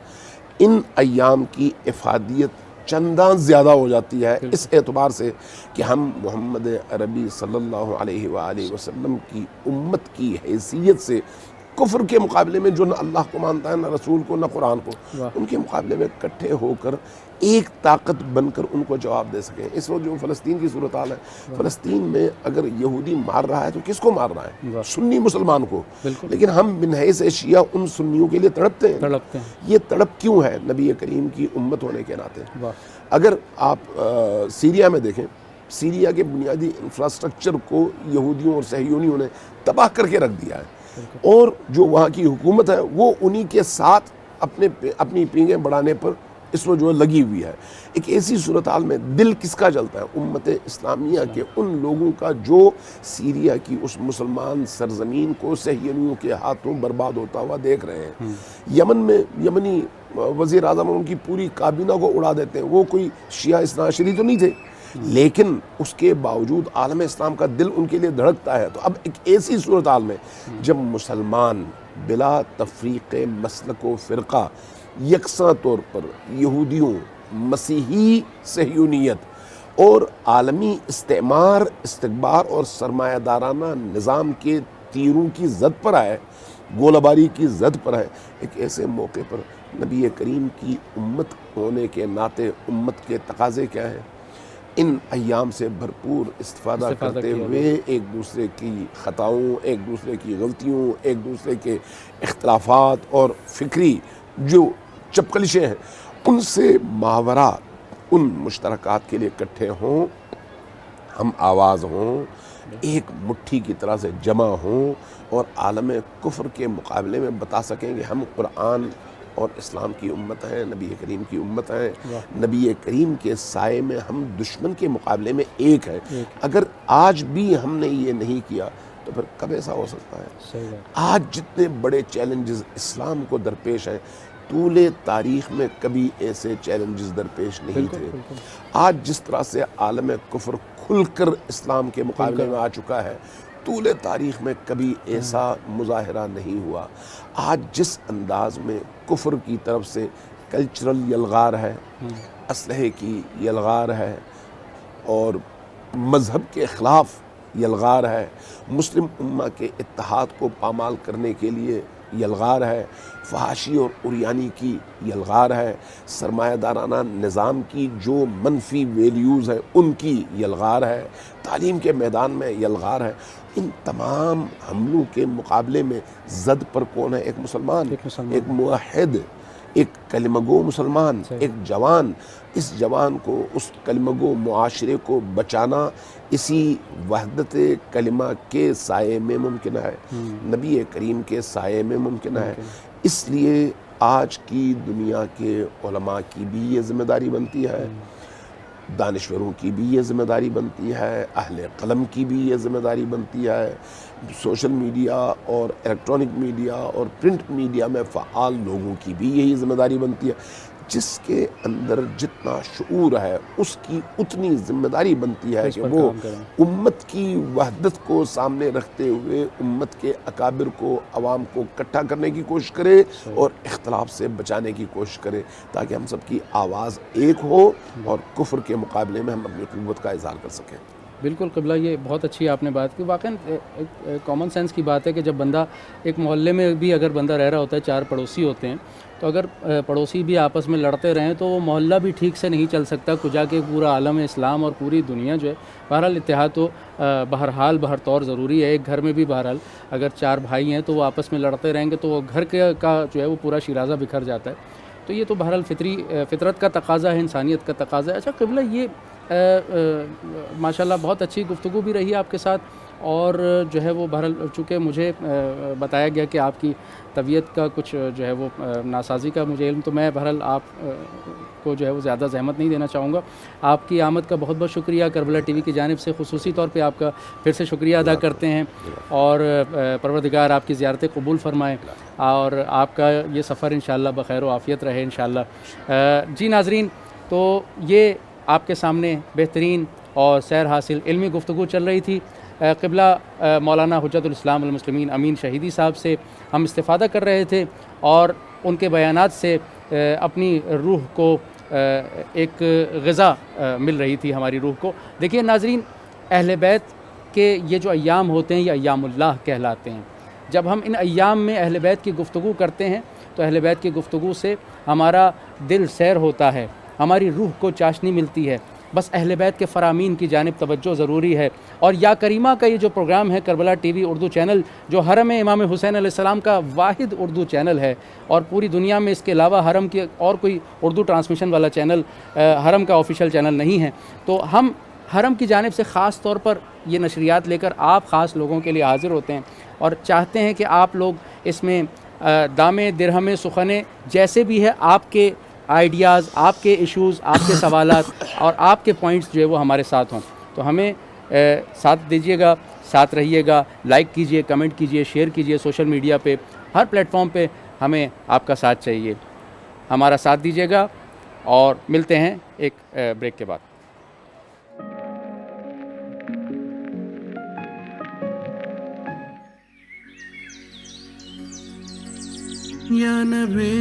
ان ایام کی افادیت چندان زیادہ ہو جاتی ہے اس اعتبار سے کہ ہم محمد عربی صلی اللہ علیہ وآلہ وسلم کی امت کی حیثیت سے کفر کے مقابلے میں جو نہ اللہ کو مانتا ہے, نہ رسول کو, نہ قرآن کو, ان کے مقابلے میں اکٹھے ہو کر ایک طاقت بن کر ان کو جواب دے سکیں. اس وقت جو فلسطین کی صورتحال ہے, فلسطین میں اگر یہودی مار رہا ہے تو کس کو مار رہا ہے؟ سنی مسلمان کو. لیکن ہم من حیث شیعہ ان سنیوں کے لیے تڑپتے ہیں. یہ تڑپ کیوں ہے؟ نبی کریم کی امت ہونے کے ناطے. اگر آپ سیریا میں دیکھیں, سیریا کے بنیادی انفراسٹرکچر کو یہودیوں اور صہیونیوں نے تباہ کر کے رکھ دیا ہے, اور جو وہاں کی حکومت ہے وہ انہی کے ساتھ اپنی پینگیں بڑھانے پر اس وقت جو لگی ہوئی ہے. ایک ایسی صورتحال میں دل کس کا جلتا ہے؟ امت اسلامیہ کے ان لوگوں کا جو سیریا کی اس مسلمان سرزمین کو صہیونیوں کے ہاتھوں برباد ہوتا ہوا دیکھ رہے ہیں. یمن میں یمنی وزیر اعظم ان کی پوری کابینہ کو اڑا دیتے ہیں. وہ کوئی شیعہ اثنا عشری تو نہیں تھے, لیکن اس کے باوجود عالم اسلام کا دل ان کے لیے دھڑکتا ہے. تو اب ایک ایسی صورتحال میں جب مسلمان بلا تفریق مسلک و فرقہ یکساں طور پر یہودیوں, مسیحی صہیونیت اور عالمی استعمار, استکبار اور سرمایہ دارانہ نظام کے تیروں کی زد پر آئے, گولہ باری کی زد پر ہے, ایک ایسے موقع پر نبی کریم کی امت ہونے کے ناطے امت کے تقاضے کیا ہیں؟ ان ایام سے بھرپور استفادہ کرتے ہوئے ایک دوسرے کی خطاؤں, ایک دوسرے کی غلطیوں, ایک دوسرے کے اختلافات اور فکری جو چپکلشیں ہیں ان سے ماورا ان مشترکات کے لیے اکٹھے ہوں. ہم آواز ہوں، ایک مٹھی کی طرح سے جمع ہوں اور عالم کفر کے مقابلے میں بتا سکیں کہ ہم قرآن اور اسلام کی امت ہیں، نبی کریم کی امت ہیں، نبی کریم کے سائے میں ہم دشمن کے مقابلے میں ایک ہیں. اگر آج بھی ہم نے یہ نہیں کیا تو پھر کب ایسا ہو سکتا ہے؟ آج جتنے بڑے چیلنجز اسلام کو درپیش ہیں، طول تاریخ میں کبھی ایسے چیلنجز درپیش نہیں تھے. آج جس طرح سے عالم کفر کھل کر اسلام کے مقابلے میں آ چکا ہے، طول تاریخ میں کبھی ایسا مظاہرہ نہیں ہوا. آج جس انداز میں کفر کی طرف سے کلچرل یلغار ہے، اسلحے کی یلغار ہے اور مذہب کے خلاف یلغار ہے، مسلم امہ کے اتحاد کو پامال کرنے کے لیے یلغار ہے، فحاشی اور عریانی کی یلغار ہے، سرمایہ دارانہ نظام کی جو منفی ویلیوز ہیں ان کی یلغار ہے، تعلیم کے میدان میں یلغار ہے. ان تمام حملوں کے مقابلے میں زد پر کون ہے؟ ایک مسلمان، ایک موحد، ایک کلمہ گو مسلمان، ایک جوان. اس جوان کو، اس کلمہ گو معاشرے کو بچانا اسی وحدت کلمہ کے سائے میں ممکن ہے، نبی کریم کے سائے میں ممکن ہے. اس لیے آج کی دنیا کے علماء کی بھی یہ ذمہ داری بنتی ہے، دانشوروں کی بھی یہ ذمہ داری بنتی ہے، اہل قلم کی بھی یہ ذمہ داری بنتی ہے، سوشل میڈیا اور الیکٹرانک میڈیا اور پرنٹ میڈیا میں فعال لوگوں کی بھی یہی ذمہ داری بنتی ہے. جس کے اندر جتنا شعور ہے اس کی اتنی ذمہ داری بنتی ہے کہ وہ امت کی وحدت کو سامنے رکھتے ہوئے امت کے اکابر کو، عوام کو اکٹھا کرنے کی کوشش کرے اور اختلاف سے بچانے کی کوشش کرے، تاکہ ہم سب کی آواز ایک ہو اور کفر کے مقابلے میں ہم اپنی قوت کا اظہار کر سکیں. بالکل قبلہ، یہ بہت اچھی آپ نے بات کی. واقعاً کامن سینس کی بات ہے کہ جب بندہ ایک محلے میں بھی اگر بندہ رہ رہا ہوتا ہے، 4 پڑوسی ہوتے ہیں، تو اگر پڑوسی بھی آپس میں لڑتے رہیں تو وہ محلہ بھی ٹھیک سے نہیں چل سکتا، کجا کے پورا عالم اسلام اور پوری دنیا جو ہے. بہرحال اتحاد تو بہرحال بہر طور ضروری ہے. ایک گھر میں بھی بہرحال اگر 4 بھائی ہیں تو وہ آپس میں لڑتے رہیں گے تو وہ گھر کا جو ہے وہ پورا شیرازہ بکھر جاتا ہے. تو یہ تو بہرحال فطرت کا تقاضا ہے، انسانیت کا تقاضا ہے. اچھا قبلہ، یہ ماشاءاللہ بہت اچھی گفتگو بھی رہی آپ کے ساتھ، اور جو ہے وہ بہرحال چونکہ مجھے بتایا گیا کہ آپ کی طبیعت کا کچھ جو ہے وہ ناسازی کا مجھے علم، تو میں بہرحال آپ کو جو ہے وہ زیادہ زحمت نہیں دینا چاہوں گا. آپ کی آمد کا بہت بہت شکریہ. کربلا ٹی وی کی جانب سے خصوصی طور پہ آپ کا پھر سے شکریہ ادا کرتے ہیں، اور پروردگار آپ کی زیارتیں قبول فرمائے اور آپ کا یہ سفر انشاءاللہ بخیر و عافیت رہے انشاءاللہ. جی ناظرین، تو یہ آپ کے سامنے بہترین اور سیر حاصل علمی گفتگو چل رہی تھی. قبلہ مولانا حجت الاسلام والمسلمین امین شہیدی صاحب سے ہم استفادہ کر رہے تھے، اور ان کے بیانات سے اپنی روح کو ایک غذا مل رہی تھی ہماری روح کو. دیکھیے ناظرین، اہل بیت کے یہ جو ایام ہوتے ہیں یہ ایام اللہ کہلاتے ہیں. جب ہم ان ایام میں اہل بیت کی گفتگو کرتے ہیں تو اہل بیت کی گفتگو سے ہمارا دل سیر ہوتا ہے، ہماری روح کو چاشنی ملتی ہے. بس اہل بیت کے فرامین کی جانب توجہ ضروری ہے. اور یا کریمہ کا یہ جو پروگرام ہے Karbala T V Urdu channel, جو حرم امام حسین علیہ السلام کا واحد اردو چینل ہے، اور پوری دنیا میں اس کے علاوہ حرم کی اور کوئی اردو ٹرانسمیشن والا چینل حرم کا آفیشیل چینل نہیں ہے. تو ہم حرم کی جانب سے خاص طور پر یہ نشریات لے کر آپ خاص لوگوں کے لیے حاضر ہوتے ہیں، اور چاہتے ہیں کہ آپ لوگ اس میں دامے درہمے سخنے جیسے بھی ہے آپ کے آئیڈیاز، آپ کے ایشوز، آپ کے سوالات اور آپ کے پوائنٹس جو ہے وہ ہمارے ساتھ ہوں. تو ہمیں ساتھ دیجیے گا، ساتھ رہیے گا، لائک کیجیے، کمنٹ کیجیے، شیئر کیجیے سوشل میڈیا پہ، ہر پلیٹ فارم پہ ہمیں آپ کا ساتھ چاہیے. ہمارا ساتھ دیجیے گا، اور ملتے ہیں ایک بریک کے بعد. یا نبی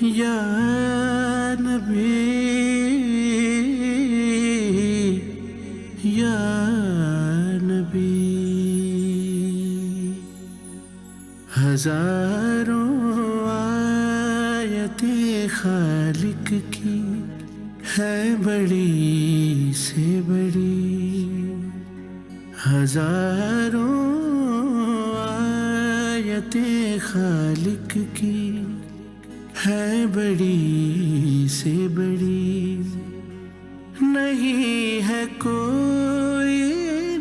یا نبی یا نبی، ہزاروں آیتیں خالق کی ہے بڑی سے بڑی، ہزاروں آیتیں خالق کی ہے بڑی سے بڑی. نہیں ہے کوئی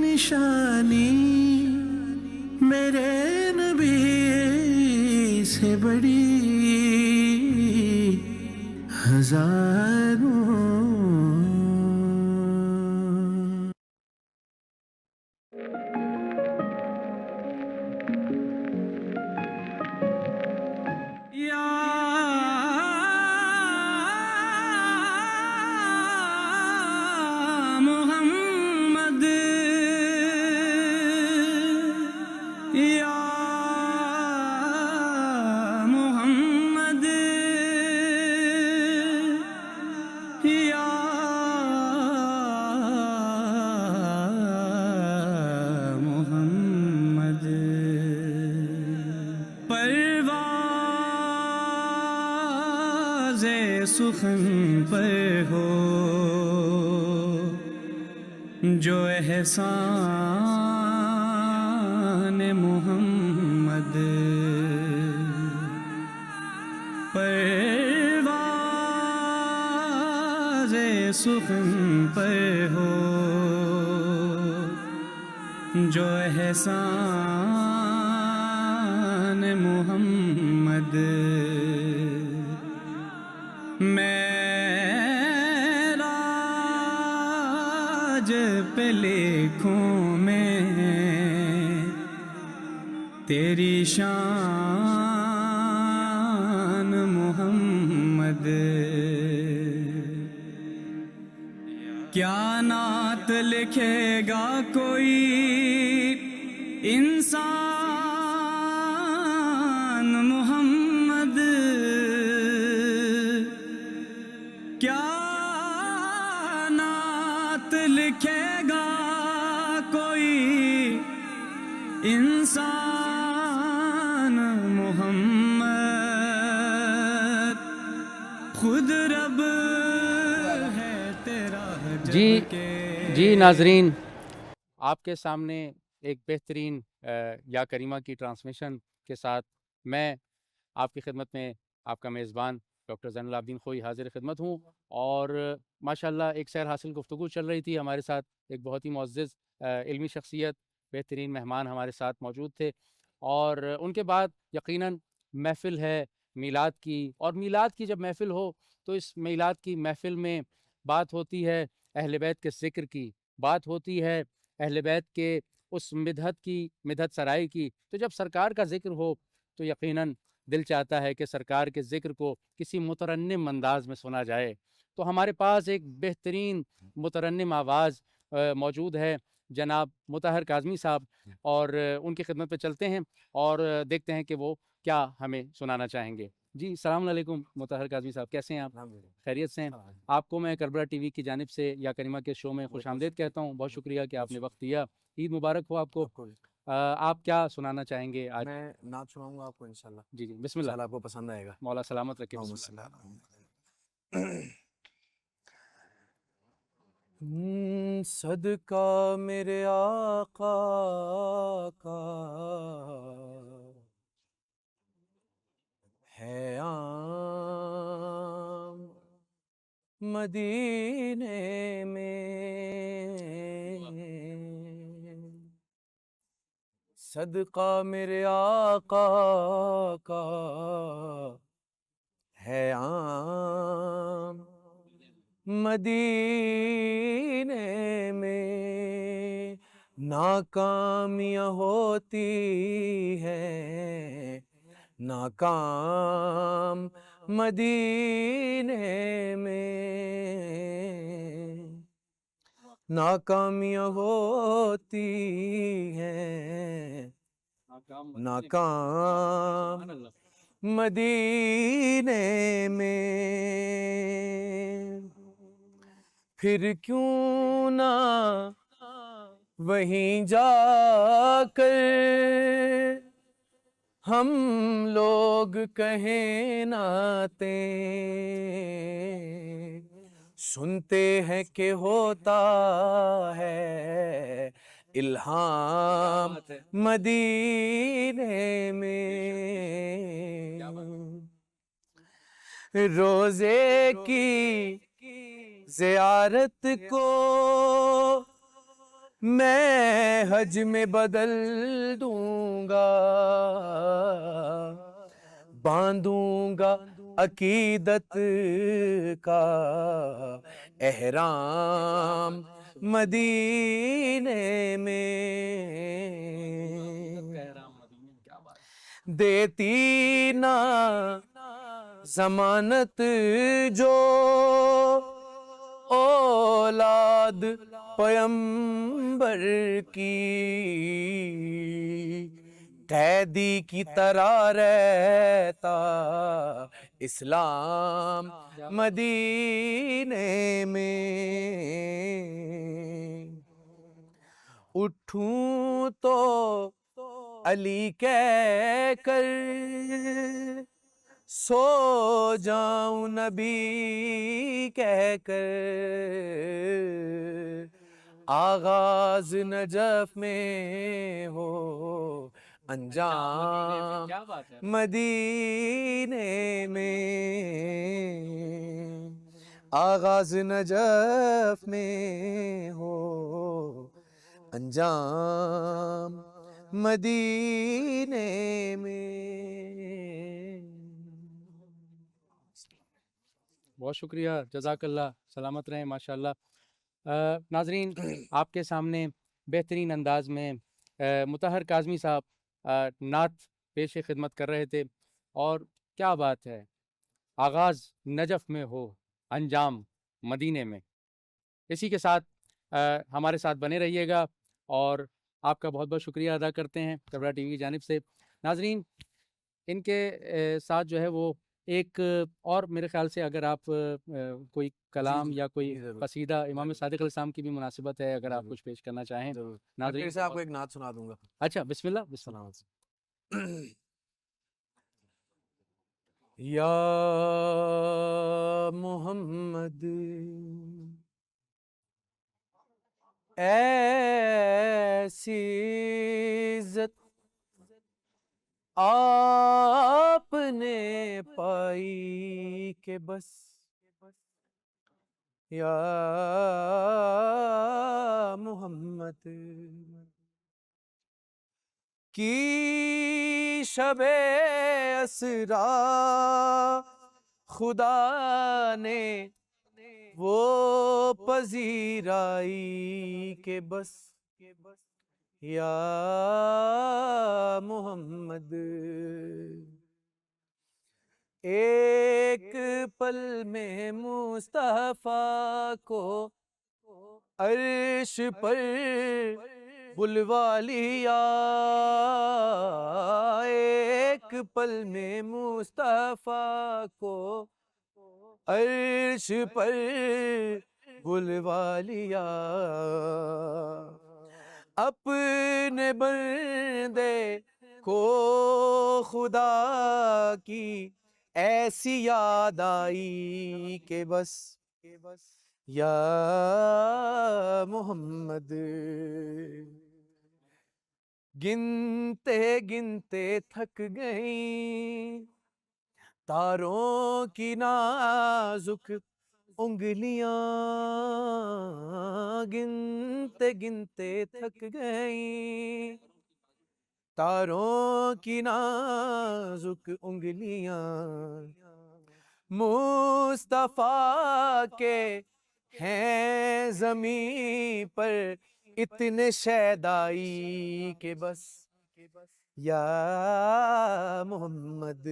نشانی میرے نبی سے بڑی ہزاروں. محمد یا محمد یا محمد. پرواز سخن پر ہو جو احسان محمد. پرواز سخن پر ہو جو احسان محمد. معراج پہ لکھوں میں تیری شان محمد. کیا نعت لکھے گا کوئی انسان محمد. کیا نعت لکھے گا کوئی انسان محمد. خود رب ہے تیرا جی ناظرین، آپ کے سامنے ایک بہترین یا کریمہ کی ٹرانسمیشن کے ساتھ میں آپ کی خدمت میں آپ کا میزبان ڈاکٹر زین العابدین خوئی حاضر خدمت ہوں. اور ماشاءاللہ ایک سیر حاصل گفتگو چل رہی تھی. ہمارے ساتھ ایک بہت ہی معزز علمی شخصیت، بہترین مہمان ہمارے ساتھ موجود تھے، اور ان کے بعد یقیناً محفل ہے میلاد کی. اور میلاد کی جب محفل ہو تو اس میلاد کی محفل میں بات ہوتی ہے اہل بیت کے ذکر کی، بات ہوتی ہے اہل بیت کے اس مدحت سرائی کی. تو جب سرکار کا ذکر ہو تو یقیناً دل چاہتا ہے کہ سرکار کے ذکر کو کسی مترنم انداز میں سنا جائے. تو ہمارے پاس ایک بہترین مترنم آواز موجود ہے، جناب مطہر کاظمی صاحب، اور ان کی خدمت پہ چلتے ہیں اور دیکھتے ہیں کہ وہ کیا ہمیں سنانا چاہیں گے. جی السلام علیکم مطہر کاظمی صاحب، کیسے ہیں آپ؟ خیریت سے ہیں؟ آپ کو میں کربلا ٹی وی کی جانب سے یا کریمہ کے شو میں خوش آمدید کہتا ہوں. بہت شکریہ کہ آپ نے وقت دیا. عید مبارک ہو آپ کو. آپ کیا سنانا چاہیں گے آج؟ میں نعت سناؤں گا آپ کو انشاءاللہ. جی بسم اللہ. انشاءاللہ آپ کو پسند آئے گا. مولا سلامت رکھے. بسم اللہ. صدقہ میرے آقا کا ہے عام مدینے میں، صدقہ میرے آقا کا ہے عام مدینے میں. ناکامیاں ہوتی ہیں ناکام مدینے میں، ناکامیاں ہوتی ہیں ناکام مدینے میں. پھر کیوں نہ وہیں جا کر ہم لوگ کہیں نعتیں، سنتے ہیں کہ ہوتا ہے الہام مدینے میں. روزے کی زیارت کو میں حج میں بدل دوں گا، باندھوں گا عقیدت کا احرام مدینے میں، دیتی نا ضمانت جو اولاد پیمبر کی، قیدی کی طرح رہتا اسلام مدینے میں، اٹھوں تو علی کہہ کر سو جاؤں نبی کہہ کر، آغاز نجف میں ہو انجام مدینے میں، آغاز نجف میں ہو انجام مدینے میں۔ بہت شکریہ، جزاک اللہ، سلامت رہیں، ماشاءاللہ۔ ناظرین، آپ کے سامنے بہترین انداز میں مطہر کاظمی صاحب نعت پیش خدمت کر رہے تھے، اور کیا بات ہے، آغاز نجف میں ہو انجام مدینے میں۔ اسی کے ساتھ ہمارے ساتھ بنے رہیے گا، اور آپ کا بہت بہت شکریہ ادا کرتے ہیں کربلا ٹی وی کی جانب سے۔ ناظرین، ان کے ساتھ جو ہے وہ ایک اور میرے خیال سے اگر آپ کوئی کلام یا کوئی قصیدہ امام صادق علیہ السلام کی بھی مناسبت ہے، اگر آپ کچھ پیش کرنا چاہیں ناظرین سے آپ کو ایک نعت سنا دوں گا۔ اچھا، بسم اللہ، بسم اللہ۔ یا محمد ایسی عزت آپ نے پائی کہ بس، یا محمد کی شب اسرا خدا نے وہ پذیرائی کہ بس، یا محمد ایک پل میں مصطفیٰ کو عرش پر بلوا لیا، ایک پل میں مصطفیٰ کو عرش پر بلوا لیا، اپنے بندے کو خدا کی ایسی یاد آئی کہ بس، یا محمد گنتے گنتے تھک گئیں تاروں کی نازک انگلیاں، گنتے گنتے تھک گئیں تاروں کی نازک انگلیاں، مصطفیٰ کے ہیں زمین پر اتنے شیدائی کہ بس، یا محمد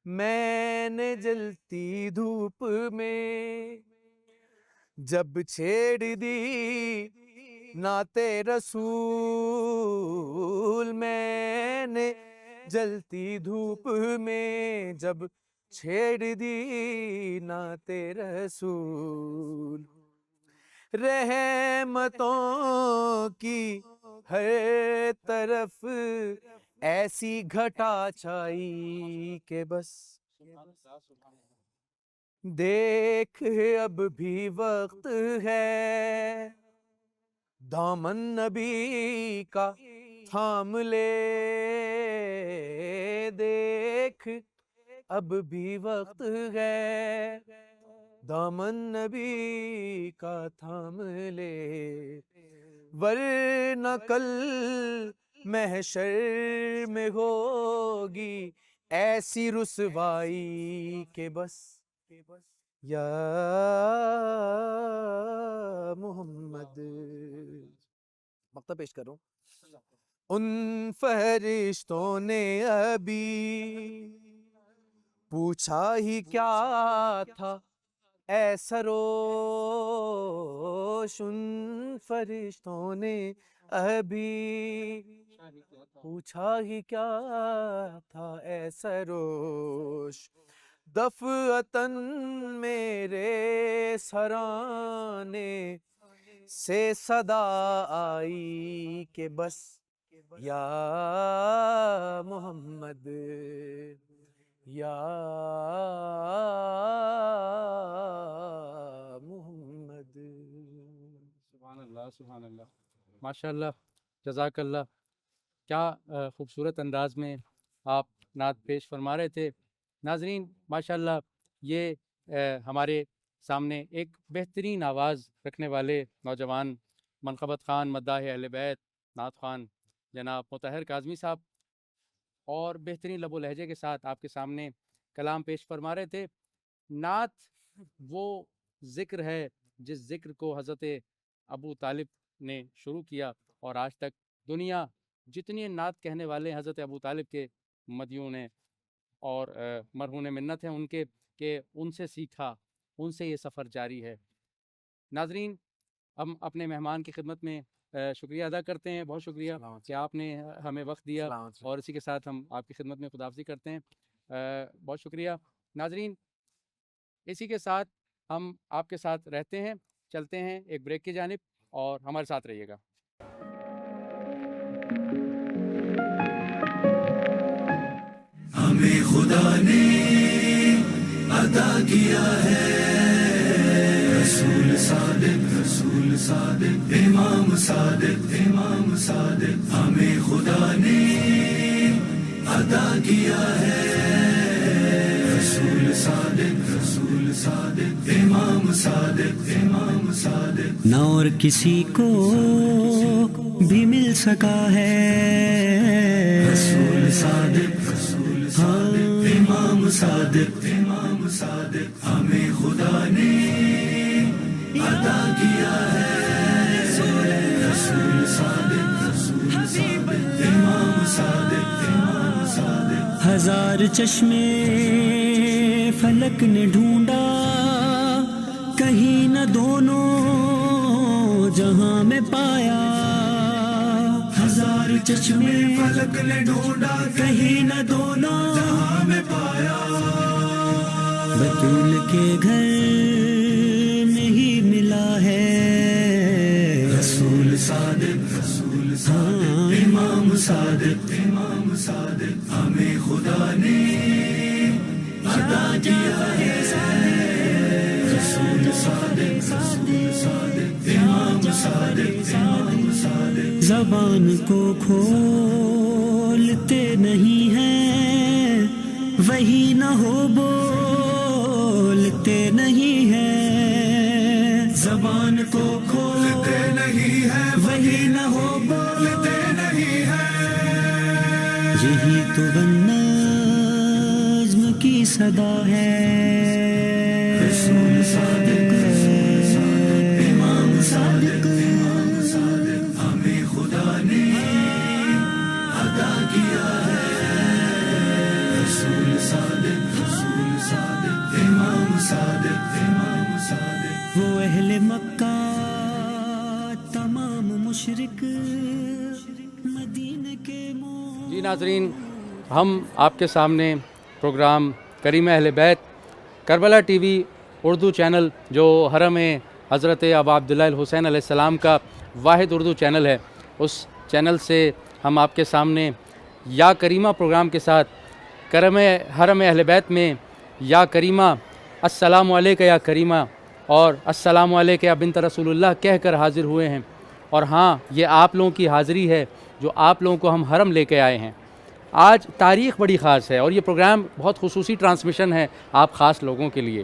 میں نے جلتی دھوپ میں جب چھیڑ دی نعت رسول، میں نے جلتی دھوپ میں جب چھیڑ دی نعت رسول، رحمتوں کی ہر طرف ایسی گھٹا چھائی کہ بس، دیکھ اب بھی وقت ہے دامن نبی کا تھام لے، دیکھ اب بھی وقت ہے دامن نبی کا تھام لے، ورنہ کل محشر میں ہوگی ایسی رسوائی کہ بس یا محمد. مقطع پیش کروں. ان فرشتوں نے ابھی پوچھا ہی کیا تھا اے سروش، ان فرشتوں نے ابھی پوچھا ہی کیا تھا اے سروش، دفعتاً میرے سرانے سے صدا آئی کہ بس یا محمد یا محمد. سبحان اللہ سبحان اللہ، ماشاء اللہ، جزاک اللہ. کیا خوبصورت انداز میں آپ نعت پیش فرما رہے تھے. ناظرین ماشاء اللہ، یہ ہمارے سامنے ایک بہترین آواز رکھنے والے نوجوان منقبت خان مداح اہل بیت نعت خوان جناب مطہر کاظمی صاحب، اور بہترین لب و لہجے کے ساتھ آپ کے سامنے کلام پیش فرما رہے تھے. نعت وہ ذکر ہے جس ذکر کو حضرت ابو طالب نے شروع کیا، اور آج تک دنیا جتنی نعت کہنے والے حضرت ابو طالب کے مدیون ہیں اور مرہون منت ہیں ان کے، کہ ان سے سیکھا، ان سے یہ سفر جاری ہے. ناظرین، ہم اپنے مہمان کی خدمت میں شکریہ ادا کرتے ہیں. بہت شکریہ کہ آپ نے ہمیں وقت دیا، اور اسی کے ساتھ ہم آپ کی خدمت میں خداحافظی کرتے ہیں. بہت شکریہ. ناظرین، اسی کے ساتھ ہم آپ کے ساتھ رہتے ہیں، چلتے ہیں ایک بریک کی جانب، اور ہمارے ساتھ رہیے گا. ہمیں خدا نے عطا کیا ہے رسول صادق امام صادق، ہمیں خدا نے عطا کیا ہے رسول صادق امام صادق، نہ اور کسی کو بھی مل سکا ہے رسول صادق امام صادق، ہمیں خدا نے عطا کیا ہے رسول صادق امام صادق. ہزار چشمے فلک نے ڈھونڈا، کہیں نہ دونوں جہاں میں پایا. ہزار چشمے فلک نے ڈھونڈا، کہیں نہ دونوں جہاں میں پایا. بطول کے گھر میں ہی ملا ہے رسول صادق امام صادق، ہمیں خدا نے عطا کیا ہے رسول صادق امام صادق. زبان کو کھولتے نہیں ہیں، وہی نہ ہو بولتے نہیں ہیں. زبان کو کھولتے نہیں ہیں، وہی نہ ہو بولتے نہیں ہیں. یہی تو نظم کی صدا ہے رسول صادق امام صادق، ہمیں خدا نے عطا کیا ہے رسول صادق امام صادق. وہ اہل مکہ تمام مشرک مدینے کے جی ناظرین، ہم آپ کے سامنے پروگرام کریم اہل بیت Karbala T V Urdu channel, جو حرم حضرت ابا عبداللہ الحسین علیہ السلام کا واحد اردو چینل ہے، اس چینل سے ہم آپ کے سامنے یا کریمہ پروگرام کے ساتھ حرم اہل بیت میں یا کریمہ السلام علیکہ یا کریمہ اور السلام علیکہ یا بنت رسول اللہ کہہ کر حاضر ہوئے ہیں. اور ہاں، یہ آپ لوگوں کی حاضری ہے جو آپ لوگوں کو ہم حرم لے کے آئے ہیں. آج تاریخ بڑی خاص ہے، اور یہ پروگرام بہت خصوصی ٹرانسمیشن ہے آپ خاص لوگوں کے لیے.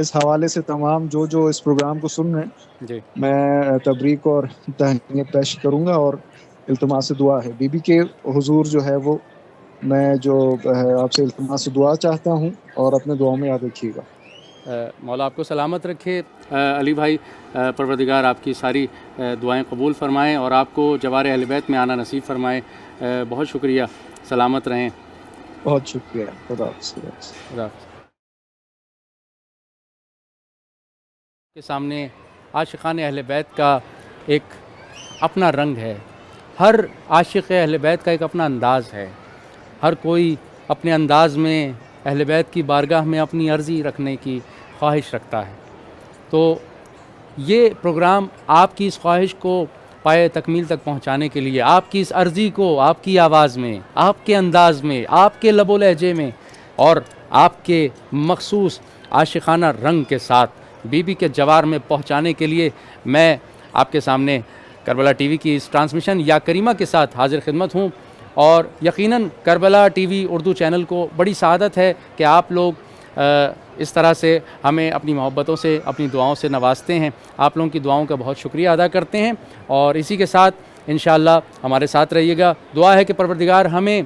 اس حوالے سے تمام جو اس پروگرام کو سن رہے ہیں جی میں تبریک اور تہنیت پیش کروں گا، اور التماس دعا ہے بی بی کے حضور جو ہے وہ میں جو آپ سے التماس دعا چاہتا ہوں، اور اپنے دعاؤں میں یاد رکھیے گا۔ مولا آپ کو سلامت رکھے علی بھائی، پروردگار آپ کی ساری دعائیں قبول فرمائیں اور آپ کو جوار اہل بیت میں آنا نصیب فرمائے۔ بہت شکریہ، سلامت رہیں۔ بہت شکریہ، خدا حافظ۔ خدا حافظ۔ کے سامنے عاشقان اہل بیت کا ایک اپنا رنگ ہے، ہر عاشق اہل بیت کا ایک اپنا انداز ہے، ہر کوئی اپنے انداز میں اہل بیت کی بارگاہ میں اپنی عرضی رکھنے کی خواہش رکھتا ہے۔ تو یہ پروگرام آپ کی اس خواہش کو پائے تکمیل تک پہنچانے کے لیے، آپ کی اس عرضی کو آپ کی آواز میں، آپ کے انداز میں، آپ کے لب و لہجے میں اور آپ کے مخصوص عاشقانہ رنگ کے ساتھ بی بی کے جوار میں پہنچانے کے لیے میں آپ کے سامنے کربلا ٹی وی کی اس ٹرانسمیشن یا کریمہ کے ساتھ حاضر خدمت ہوں، اور یقیناً Karbala T V Urdu channel کو بڑی سعادت ہے کہ آپ لوگ اس طرح سے ہمیں اپنی محبتوں سے، اپنی دعاؤں سے نوازتے ہیں۔ آپ لوگوں کی دعاؤں کا بہت شکریہ ادا کرتے ہیں، اور اسی کے ساتھ انشاءاللہ ہمارے ساتھ رہیے گا۔ دعا ہے کہ پروردگار ہمیں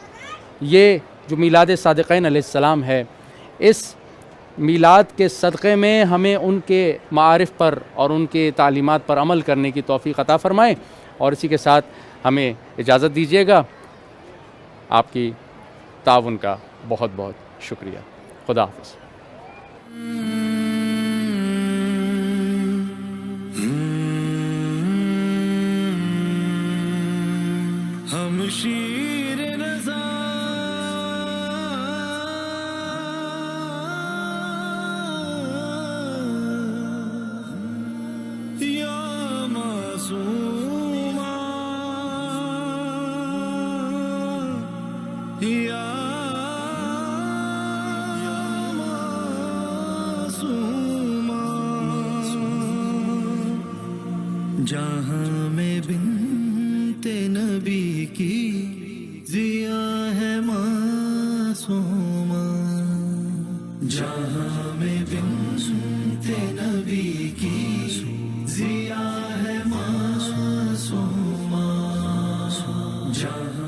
یہ جو میلاد صادقین علیہ السلام ہے، اس میلاد کے صدقے میں ہمیں ان کے معارف پر اور ان کے تعلیمات پر عمل کرنے کی توفیق عطا فرمائے، اور اسی کے ساتھ ہمیں اجازت دیجیے گا۔ آپ کی تعاون کا بہت بہت شکریہ۔ خدا حافظ۔ ہم شیر رضا یا معصوما یا جہاں میں بنت نبی کی ضیا ہے معصومہ، جہاں میں بنت نبی کی ضیا ہے معصومہ، جہاں